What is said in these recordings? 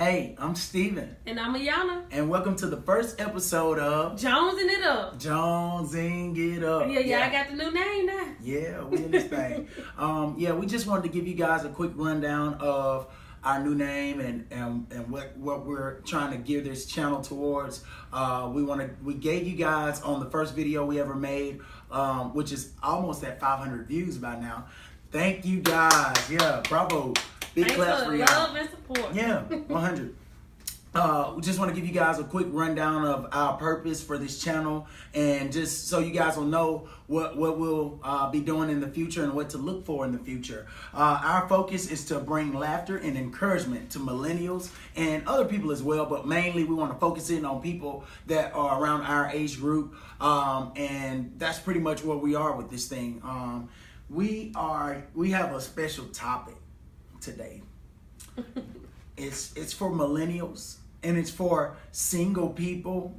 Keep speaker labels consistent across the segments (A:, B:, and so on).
A: Hey, I'm Steven.
B: And I'm Ayana.
A: And welcome to the first episode of
B: Jonesing It Up.
A: Jonesing It Up.
B: Yeah, I got the new name now.
A: Yeah, we in this thing. We just wanted to give you guys a quick rundown of our new name and what we're trying to gear this channel towards. We gave you guys on the first video we ever made, which is almost at 500 views by now. Thank you guys. Yeah, bravo. Big claps for y'all.
B: Love and support.
A: Yeah, 100. We just want to give you guys a quick rundown of our purpose for this channel, and just so you guys will know what we'll be doing in the future and what to look for in the future. Our focus is to bring laughter and encouragement to millennials and other people as well, but mainly we want to focus in on people that are around our age group, and that's pretty much where we are with this thing. We have a special topic today. It's for millennials, and it's for single people,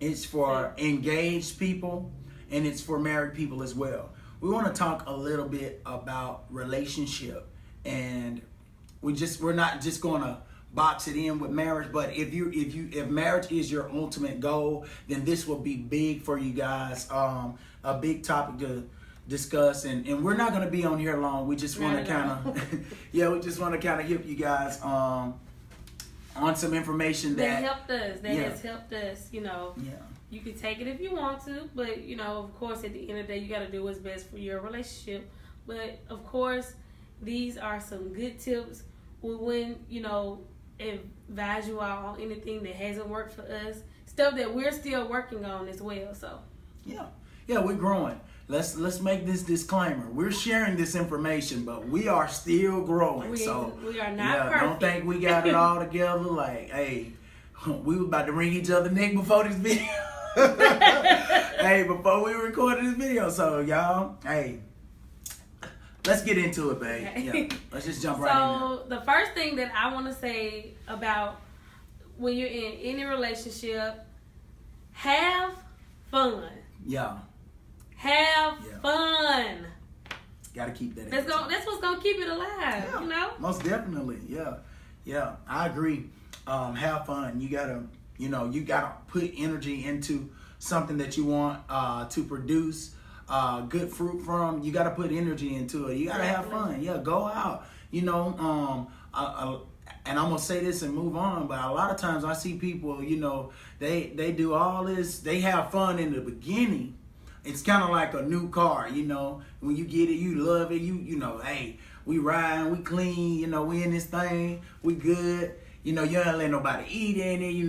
A: it's for engaged people, and it's for married people as well. We want to talk a little bit about relationship, and we're not just going to box it in with marriage, but if marriage is your ultimate goal, then this will be big for you guys. A big topic to discuss, and we're not going to be on here long. We just want to kind of we just want to kind of help you guys on some information that
B: helped us, has helped us. You can take it if you want to, but of course at the end of the day you got to do what's best for your relationship. But of course these are some good tips when advise you all on anything that hasn't worked for us, stuff that we're still working on as well. So we're growing. Let's make this disclaimer. We're sharing this information, but we are still growing. We are not perfect.
A: Don't think we got it all together. Like, hey, we were about to wring each other neck before this video. Before we recorded this video. So y'all, let's get into it, babe.
B: Okay.
A: Yeah, let's just jump right in.
B: So the first thing that I want to say about when you're in any relationship, have fun.
A: Yeah.
B: Have fun.
A: Gotta keep that.
B: That's what's gonna keep it alive.
A: Yeah, most definitely. Yeah. I agree. Have fun. You gotta put energy into something that you want to produce good fruit from. You gotta put energy into it. You gotta have fun. Yeah, go out. And I'm gonna say this and move on, but a lot of times I see people, they do all this. They have fun in the beginning. It's kind of like a new car, when you get it, you love it, we riding, we clean, we in this thing, we good, you don't let nobody eat in it, you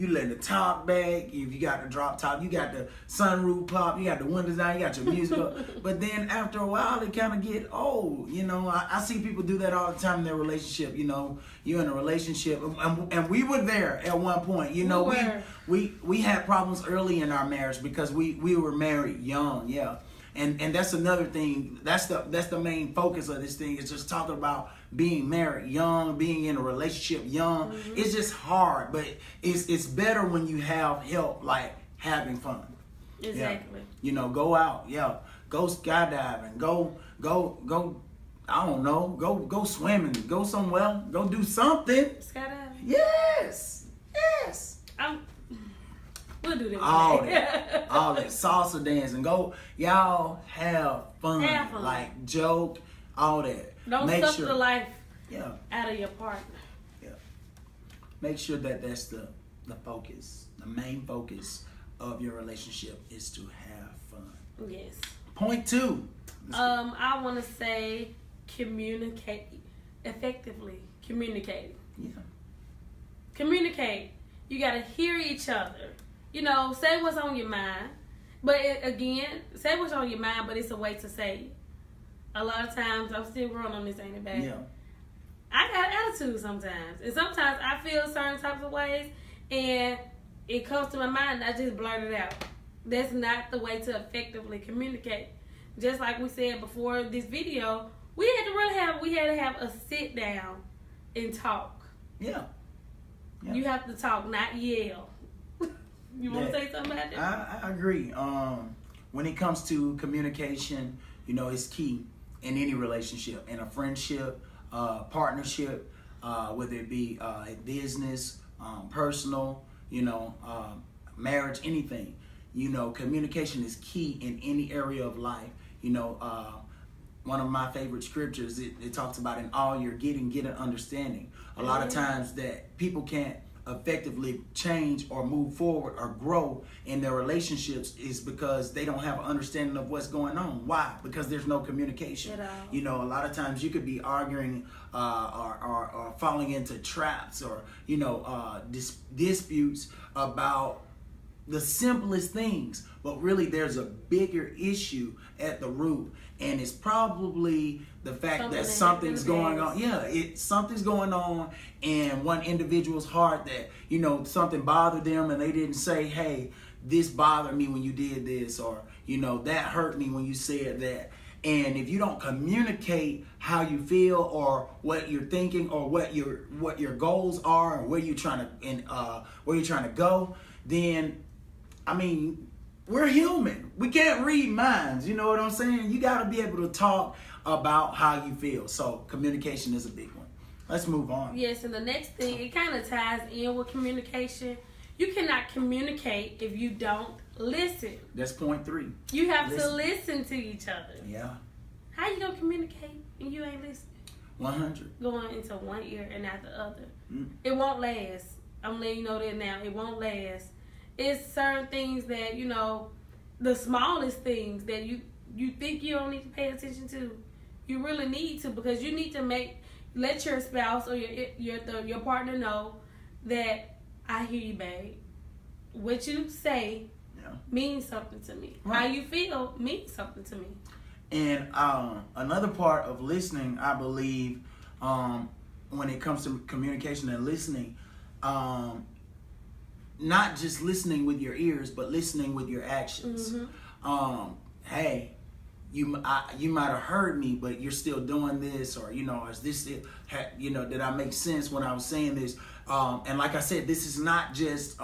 A: letting the top back, if you got the drop top, you got the sunroof pop, you got the windows down, you got your music up, but then after a while, it kind of get old, I see people do that all the time in their relationship, you're in a relationship, and we were there at one point, we had problems early in our marriage because we were married young, and that's another thing, that's the main focus of this thing, is just talking about being married young, being in a relationship young. Mm-hmm. It's just hard, but it's better when you have help, like having fun.
B: Exactly.
A: Go out, go skydiving, go I don't know, go swimming, go somewhere, go do something.
B: Skydiving.
A: Yes.
B: We'll do that.
A: All that salsa dancing. Go, y'all have fun. Like joke, all that.
B: Don't suck the life out of your partner.
A: Yeah. Make sure that's the focus. The main focus of your relationship is to have fun.
B: Yes.
A: Point 2.
B: I want to say communicate effectively. Communicate.
A: Yeah.
B: Communicate. You got to hear each other. Say what's on your mind. But say what's on your mind, but it's a way to say it. A lot of times, I'm still growing on this, ain't it, babe?
A: Yeah.
B: I got attitude sometimes. And sometimes I feel certain types of ways, and it comes to my mind, and I just blurt it out. That's not the way to effectively communicate. Just like we said before this video, we had to have a sit down and talk.
A: Yeah.
B: You have to talk, not yell. You want to say something about that?
A: I agree. When it comes to communication, it's key in any relationship, in a friendship, partnership, whether it be business, personal, marriage, anything. Communication is key in any area of life. One of my favorite scriptures, it talks about in all you're getting, get an understanding. A lot of times that people can't effectively change or move forward or grow in their relationships is because they don't have an understanding of what's going on. Why? Because there's no communication. A lot of times you could be arguing or falling into traps or disputes about the simplest things, but really there's a bigger issue at the root, and it's probably the fact that something's going on. Something's going on in one individual's heart that something bothered them, and they didn't say, hey, this bothered me when you did this, or that hurt me when you said that. And if you don't communicate how you feel or what you're thinking or what your goals are and where you're trying to go, then we're human. We can't read minds. You know what I'm saying? You got to be able to talk about how you feel. So communication is a big one. Let's move on.
B: Yes, and the next thing, it kind of ties in with communication. You cannot communicate if you don't listen.
A: That's point 3.
B: You have to listen to each other.
A: Yeah.
B: How you gonna communicate and you ain't listening?
A: 100.
B: Going into one ear and out the other. It won't last. I'm letting you know that now. It won't last. It's certain things that, the smallest things that you think you don't need to pay attention to. You really need to, because you need to let your spouse or your partner know that I hear you, babe. What you say means something to me. Right. How you feel means something to me.
A: And another part of listening, I believe, when it comes to communication and listening, not just listening with your ears, but listening with your actions. Hey, you might have heard me, but you're still doing this, or is this it? Did I make sense when I was saying this? And like I said, this is not just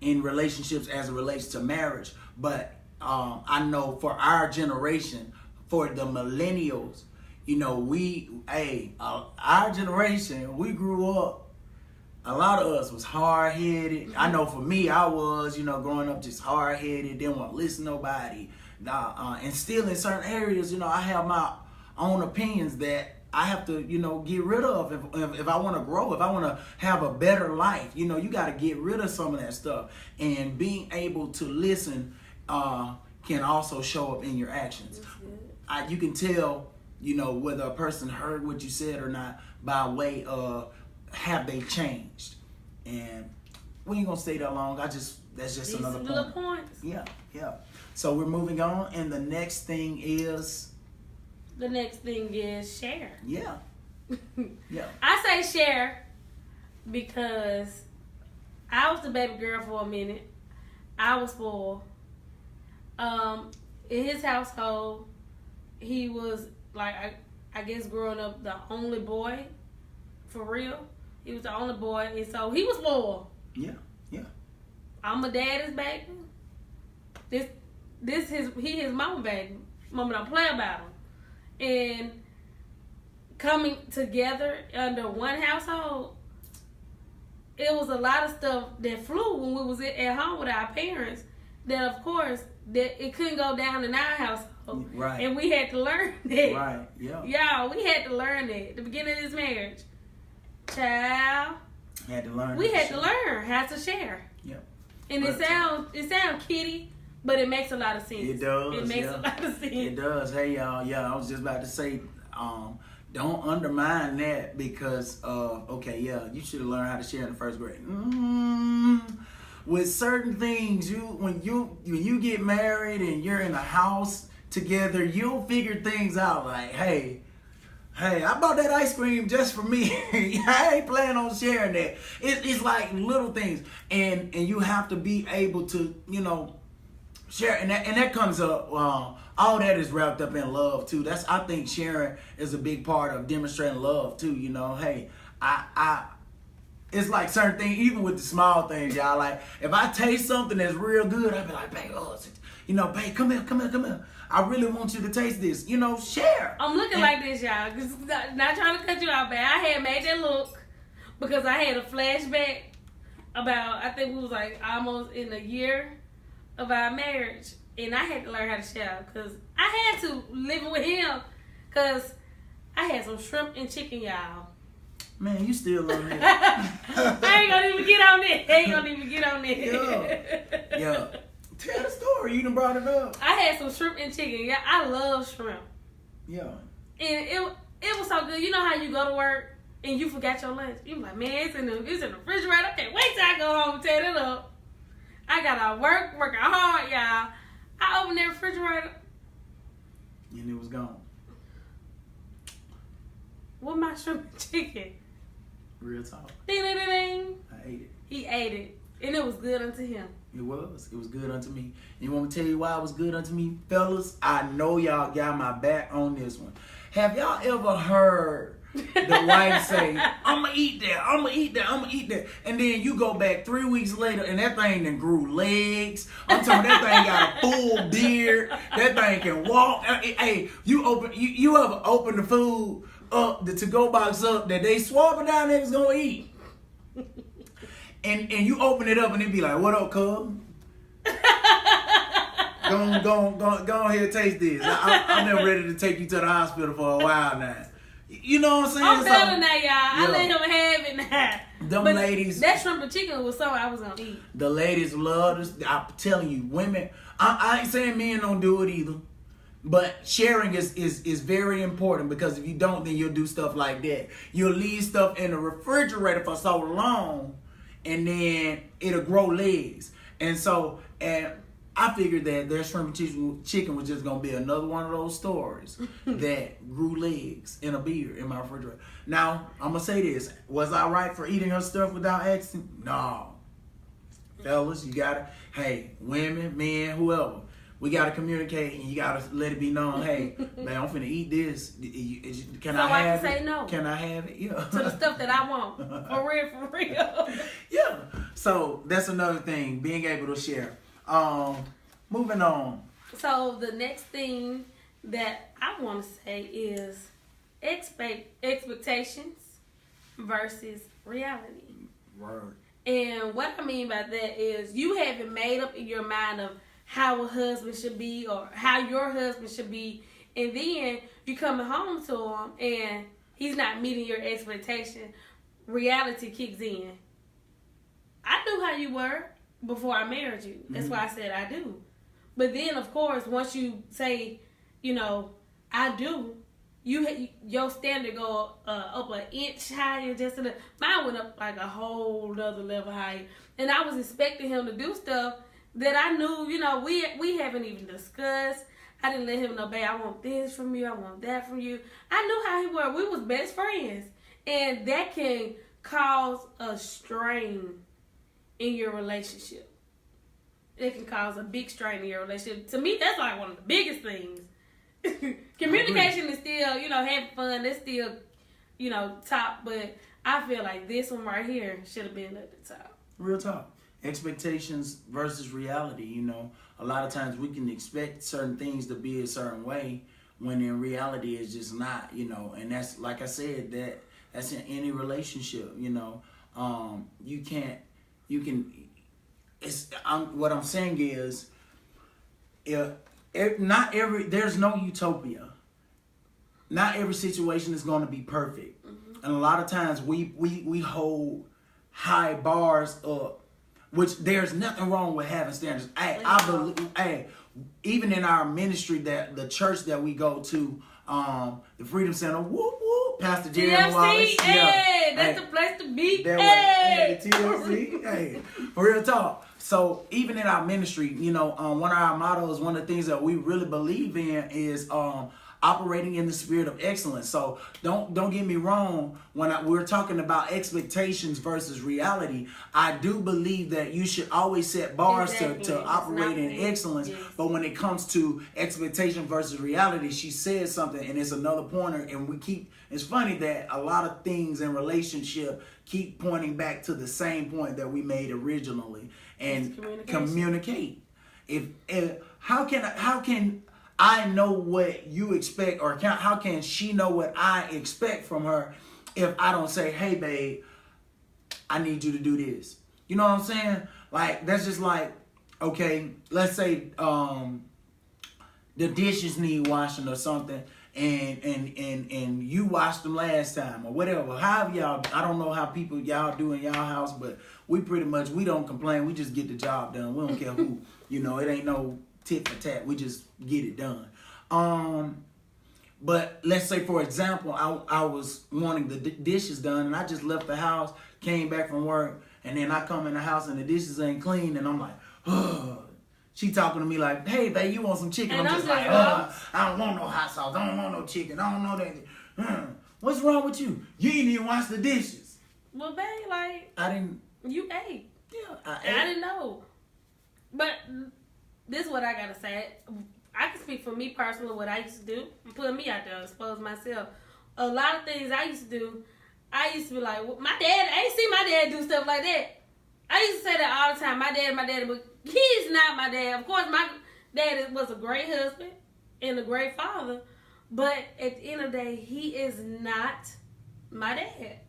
A: in relationships as it relates to marriage, but I know for our generation, for the millennials, our generation, we grew up. A lot of us was hard-headed. I know for me, I was, growing up just hard-headed, didn't want to listen to nobody. And still in certain areas, I have my own opinions that I have to, get rid of if I want to grow, if I want to have a better life. You got to get rid of some of that stuff. And being able to listen can also show up in your actions. You can tell, whether a person heard what you said or not by way of have they changed. And we ain't gonna stay that long. That's just another point.
B: Little points.
A: Yeah. So we're moving on, and the next thing is
B: share.
A: Yeah.
B: I say share because I was the baby girl for a minute. I was spoiled. In his household, he was like, I guess growing up the only boy, for real. He was the only boy, and so he was spoiled.
A: Yeah.
B: I'm a daddy's baby. He his mama baby. Mama don't play about him. And coming together under one household, it was a lot of stuff that flew when we was at home with our parents. That of course that it couldn't go down in our household.
A: Right.
B: And we had to learn that.
A: Right. Yeah.
B: Y'all, we had to learn that at the beginning of this marriage. Child.
A: We had to learn
B: how to share.
A: Yep.
B: And it sounds kiddie, but it makes a lot of sense.
A: It does.
B: It makes a lot of sense.
A: It does. Hey y'all, I was just about to say, don't undermine that because you should have learned how to share in the first grade. With certain things, when you get married and you're in a house together, you'll figure things out like, hey, I bought that ice cream just for me. I ain't planning on sharing that. It's like little things, and you have to be able to, share, and that comes up. All that is wrapped up in love too. I think sharing is a big part of demonstrating love too. Hey, it's like certain things, even with the small things, y'all. Like if I taste something that's real good, I'd be like, babe, You know, babe, come here. I really want you to taste this. You know, share.
B: I'm looking like this, y'all. Not trying to cut you out, but I had made that look because I had a flashback about, I think we was like almost in a year of our marriage. And I had to learn how to shower because I had to live with him because I had some shrimp and chicken, y'all.
A: Man, you still on that.
B: I ain't gonna even get on that.
A: Yeah. Tell the story. You done brought it up.
B: I had some shrimp and chicken. Yeah, I love shrimp.
A: Yeah.
B: And it was so good. You know how you go to work and you forgot your lunch? You like, man, it's in the refrigerator. I can't wait till I go home and tear it up. I got to working hard, y'all. I opened the refrigerator.
A: And it was gone.
B: With my shrimp and chicken.
A: Real talk.
B: Ding, ding, ding, ding.
A: I ate it.
B: He ate it. And it was good unto him.
A: It was. It was good unto me. You want me to tell you why it was good unto me? Fellas, I know y'all got my back on this one. Have y'all ever heard the wife say, I'm going to eat that. And then you go back 3 weeks later and that thing done grew legs. I'm talking that thing got a full beard. That thing can walk. Hey, you ever open the food up, the to-go box up that they swapping down there was going to eat? And you open it up and it be like, what up, cuz? Go ahead and taste this. I'm been ready to take you to the hospital for a while now. You know what I'm saying?
B: I'm better now, y'all. I let him have it now.
A: Them ladies.
B: That shrimp and chicken was something I was going to eat.
A: The ladies love this. I'm telling you, women, I ain't saying men don't do it either. But sharing is very important because if you don't, then you'll do stuff like that. You'll leave stuff in the refrigerator for so long and then it'll grow legs. And I figured that their shrimp and chicken was just going to be another one of those stories that grew legs in a beard in my refrigerator. Now, I'm going to say this. Was I right for eating her stuff without asking? No. Fellas, you got to, hey, women, men, whoever, we got to communicate and you got to let it be known, hey, man, I'm finna eat this. Can I have it?
B: Say no.
A: Can I have it? Yeah.
B: To the stuff that I want. For real.
A: Yeah. So that's another thing, being able to share. Moving on.
B: So the next thing that I want to say is expectations versus reality.
A: Word.
B: And what I mean by that is you haven't made up in your mind of how a husband should be or how your husband should be, and then you coming home to him and he's not meeting your expectation. Reality kicks in. I knew how you were before I married you. That's why I said I do. But then, of course, once you say, you know, I do, your standard go up an inch higher. Mine went up like a whole other level higher. And I was expecting him to do stuff that I knew, you know, we haven't even discussed. I didn't let him know, babe, I want this from you. I want that from you. I knew how he was. We was best friends. And that can cause a strain in your relationship. It can cause a big strain in your relationship. To me, that's like one of the biggest things. Communication is still, you know, having fun. That's still, you know, top. But I feel like this one right here should have been at the top.
A: Real talk. Expectations versus reality. You know, a lot of times we can expect certain things to be a certain way when in reality it's just not, you know. And that's, like I said, that's in any relationship, you know. What I'm saying is, there's no utopia. Not every situation is going to be perfect. Mm-hmm. And a lot of times we hold high bars up, which there's nothing wrong with having standards. I believe, even in our ministry, that the church that we go to, the Freedom Center, whoop whoop, Pastor Jerry Wallace,
B: that's the place to be.
A: The TLC, for real talk. So even in our ministry, you know, one of our mottos, one of the things that we really believe in is operating in the spirit of excellence. So don't get me wrong, when we're talking about expectations versus reality, I do believe that you should always set bars to operate in excellence. Yes. But when it comes to expectation versus reality, she said something, and it's another pointer, and it's funny that a lot of things in relationship keep pointing back to the same point that we made originally, and communicate. If how can I know what you expect, or how can she know what I expect from her if I don't say, hey babe, I need you to do this? You know what I'm saying? Like, that's just like, okay, let's say the dishes need washing or something, and you washed them last time or whatever. However y'all, I don't know how people y'all do in y'all house, but we don't complain. We just get the job done. We don't care who. You know, it ain't no tit for tat. We just get it done. But let's say, for example, I was wanting the dishes done, and I just left the house, came back from work, and then I come in the house and the dishes ain't clean, and I'm like, oh. She talking to me like, hey, babe, you want some chicken? And I'm just like, I don't want no hot sauce. I don't want no chicken. I don't know that. What's wrong with you? You didn't even wash the dishes.
B: Well, babe, like,
A: I didn't.
B: You ate.
A: Yeah,
B: I didn't know. But this is what I got to say. I can speak for me personally, what I used to do. I'm putting me out there, expose myself. A lot of things I used to do, I used to be like, well, I ain't seen my dad do stuff like that. I used to say that all the time. My dad, but he's not my dad. Of course, my dad was a great husband and a great father, but at the end of the day, he is not my dad.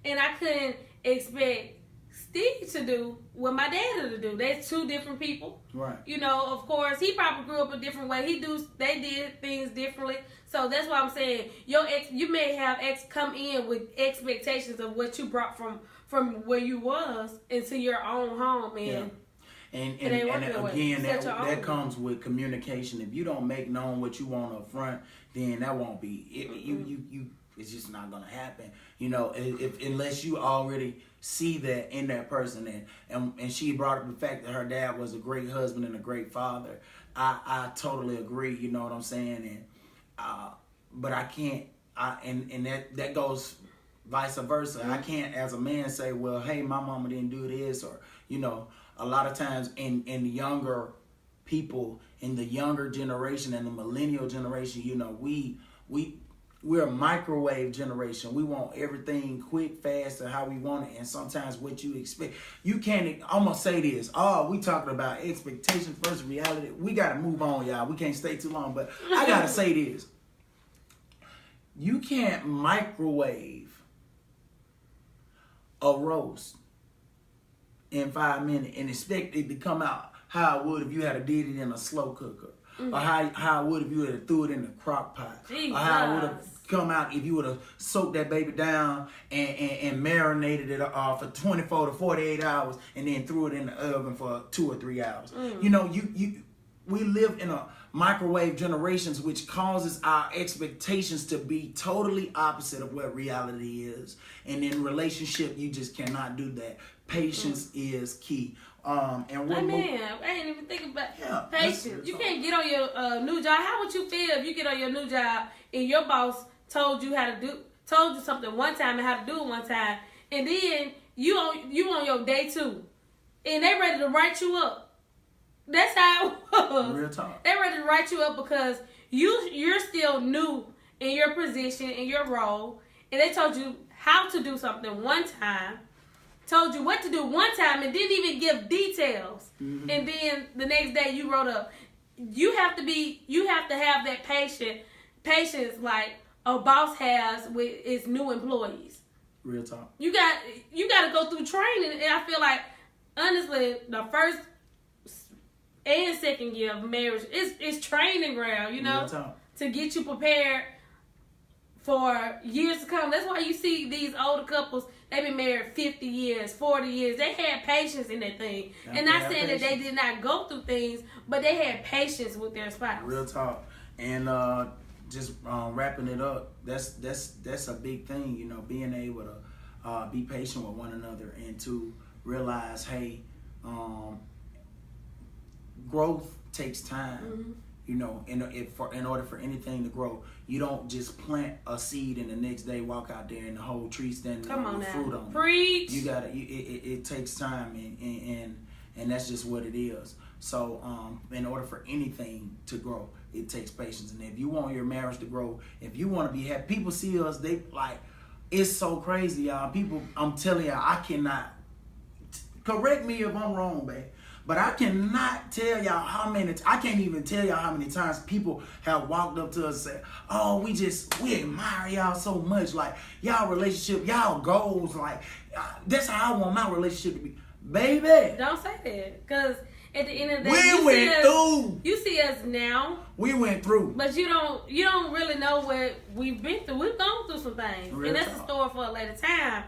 B: And I couldn't expect Steve to do what my dad had to do. They're two different people.
A: Right.
B: You know, of course, he probably grew up a different way. They did things differently. So that's why I'm saying you may have come in with expectations of what you brought from where you was into your own home, and
A: And again, that comes with communication. If you don't make known what you want up front, then that won't be it. You it's just not gonna happen. You know, unless you already see that in that person, and she brought up the fact that her dad was a great husband and a great father. I totally agree. You know what I'm saying? And but I can't. And that goes vice versa. I can't, as a man, say, well, hey, my mama didn't do this, or you know. A lot of times in younger people, in the younger generation and the millennial generation, you know, we're a microwave generation. We want everything quick, fast, and how we want it. And sometimes what you expect, you can't almost say this. Oh, we talking about expectation versus reality. We got to move on, y'all. We can't stay too long, but I got to say this. You can't microwave a roast in 5 minutes and expect it to come out how it would if you had did it in a slow cooker, or how it would if you had threw it in the crock pot, or how it would have come out if you would have soaked that baby down and marinated it for 24 to 48 hours and then threw it in the oven for 2 or 3 hours. You know, we live in a microwave generations, which causes our expectations to be totally opposite of what reality is. And in relationship, you just cannot do that. Patience is key. I ain't even thinking about patience. You can't get on your new job. How would you feel if you get on your new job and your boss told you something one time and how to do it one time, and then you on your day 2, and they ready to write you up? That's how it was. Real talk.
B: They ready to write you up because you're still new in your position, in your role, and they told you how to do something one time, told you what to do one time, and didn't even give details. And then the next day you wrote up. You have to have that patience like a boss has with its new employees.
A: Real talk. You
B: got to go through training, and I feel like honestly the first and second year of marriage is training ground, you know, to get you prepared for years to come. That's why you see these older couples, they've been married 50 years, 40 years. They had patience in that thing. And not saying that they did not go through things, but they had patience with their spouse.
A: Real talk. And just wrapping it up, that's a big thing, you know, being able to be patient with one another and to realize, hey, growth takes time. You know, in order for anything to grow, you don't just plant a seed and the next day walk out there and the whole tree standing with fruit on it.
B: Preach.
A: You gotta. It takes time, and that's just what it is. So, in order for anything to grow, it takes patience. And if you want your marriage to grow, if you want to be happy, people see us. They like, it's so crazy, y'all. People, I'm telling y'all, I cannot. Correct me if I'm wrong, babe. But I cannot tell y'all I can't even tell y'all how many times people have walked up to us and said, oh, we admire y'all so much. Like, y'all relationship, y'all goals, like, that's how I want my relationship to be. Baby.
B: Don't say that. Because at the end of the day, you see us now.
A: We went through.
B: But you don't really know what we've been through. We've gone through some things.
A: Real
B: and that's
A: talk.
B: a story for a later time.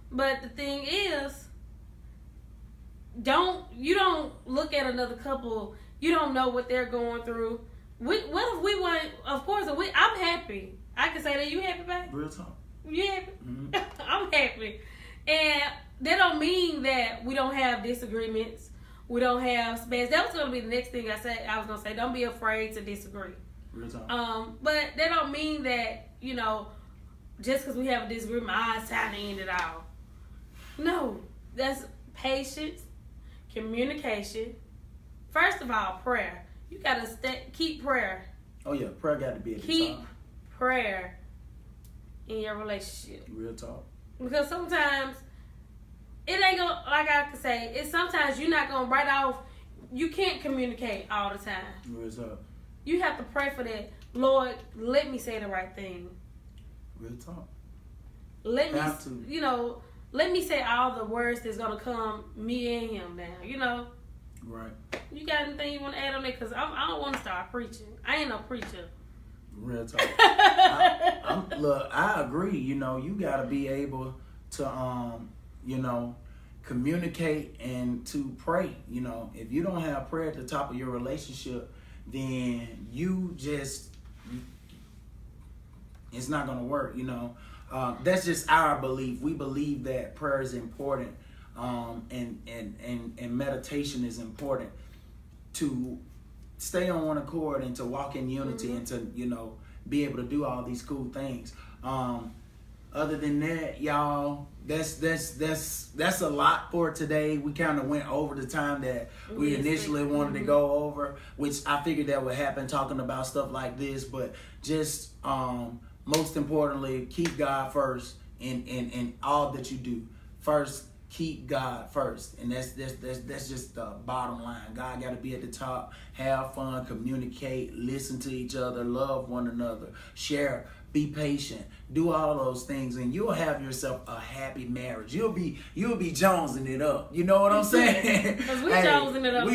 B: But the thing is, you don't look at another couple. You don't know what they're going through. What if we want? Of course, I'm happy. I can say that. You happy, babe?
A: Real talk.
B: You happy?
A: Mm-hmm.
B: I'm happy. And that don't mean that we don't have disagreements. We don't have space. That was gonna be the next thing I was gonna say. Don't be afraid to disagree.
A: Real talk.
B: But that don't mean that just because we have a disagreement, it's time to end it all. No, that's patience. Communication. First of all, prayer. You gotta keep prayer.
A: Oh yeah, prayer got to be at the
B: Keep
A: top.
B: prayer in your relationship.
A: Real talk.
B: Because sometimes it ain't gonna, like I can say, it's sometimes you're not gonna write off. You can't communicate all the time.
A: Real talk.
B: You have to pray for that. Lord, let me say the right thing.
A: Real talk.
B: Let me say all the words that's gonna come me and him down.
A: Right.
B: You got anything you want to add on that? Because I don't want to start preaching. I ain't no preacher.
A: Real talk. Look, I agree. You gotta be able to communicate and to pray. If you don't have prayer at the top of your relationship, then it's not gonna work. That's just our belief. We believe that prayer is important, and meditation is important to stay on one accord and to walk in unity, mm-hmm. and to be able to do all these cool things. Other than that, y'all, that's a lot for today. We kind of went over the time that we initially wanted to go over, which I figured that would happen talking about stuff like this. But just most importantly, keep God first in all that you do. First, keep God first, and that's just the bottom line. God got to be at the top. Have fun, communicate, listen to each other, love one another, share, be patient, do all those things, and you'll have yourself a happy marriage. You'll be jonesing it up. You know what I'm saying?
B: Because we jonesing it up.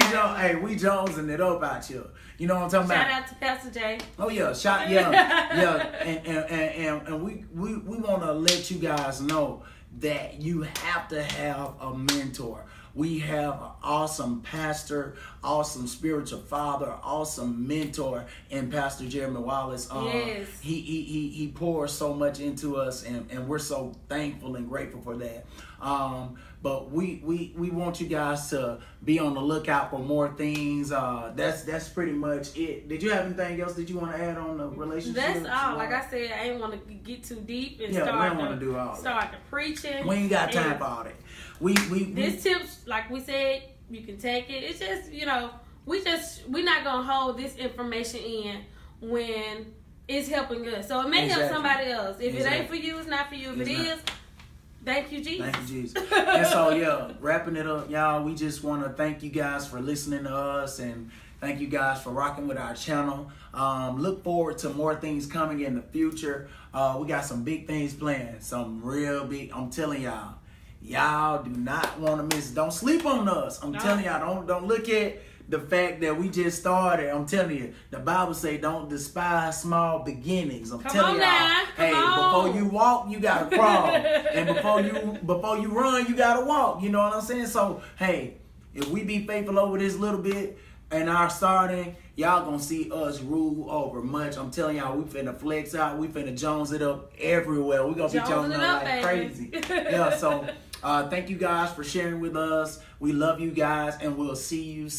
A: We jonesing it up out here. You know what I'm talking about?
B: Shout out to Pastor Jay.
A: Oh yeah, yeah, and we want to let you guys know that you have to have a mentor. We have an awesome pastor, awesome spiritual father, awesome mentor in Pastor Jeremy Wallace.
B: Yes.
A: He pours so much into us, and we're so thankful and grateful for that. But we want you guys to be on the lookout for more things. That's pretty much it. Did you have anything else that you want to add on the relationship?
B: That's all. Like I said, I ain't want to get too deep and
A: we don't want to do all
B: start the preaching.
A: We ain't got time for all that.
B: This tips, like we said, you can take it. It's just, we're not gonna hold this information in when it's helping us. So it may help somebody else. If it ain't for you, it's not for you. If it is, thank you, Jesus.
A: Thank you, Jesus. And so, wrapping it up, y'all, we just want to thank you guys for listening to us, and thank you guys for rocking with our channel. Look forward to more things coming in the future. We got some big things planned, some real big. I'm telling y'all do not want to miss. Don't sleep on us. I'm telling y'all, don't look at the fact that we just started. I'm telling you, the Bible say don't despise small beginnings. I'm telling y'all, before you walk, you gotta crawl, and before you run, you gotta walk. You know what I'm saying? So hey, if we be faithful over this little bit and our starting, y'all gonna see us rule over much. I'm telling y'all, we finna flex out. We finna Jones it up everywhere. We gonna be jonesing up like crazy. So thank you guys for sharing with us. We love you guys, and we'll see you soon.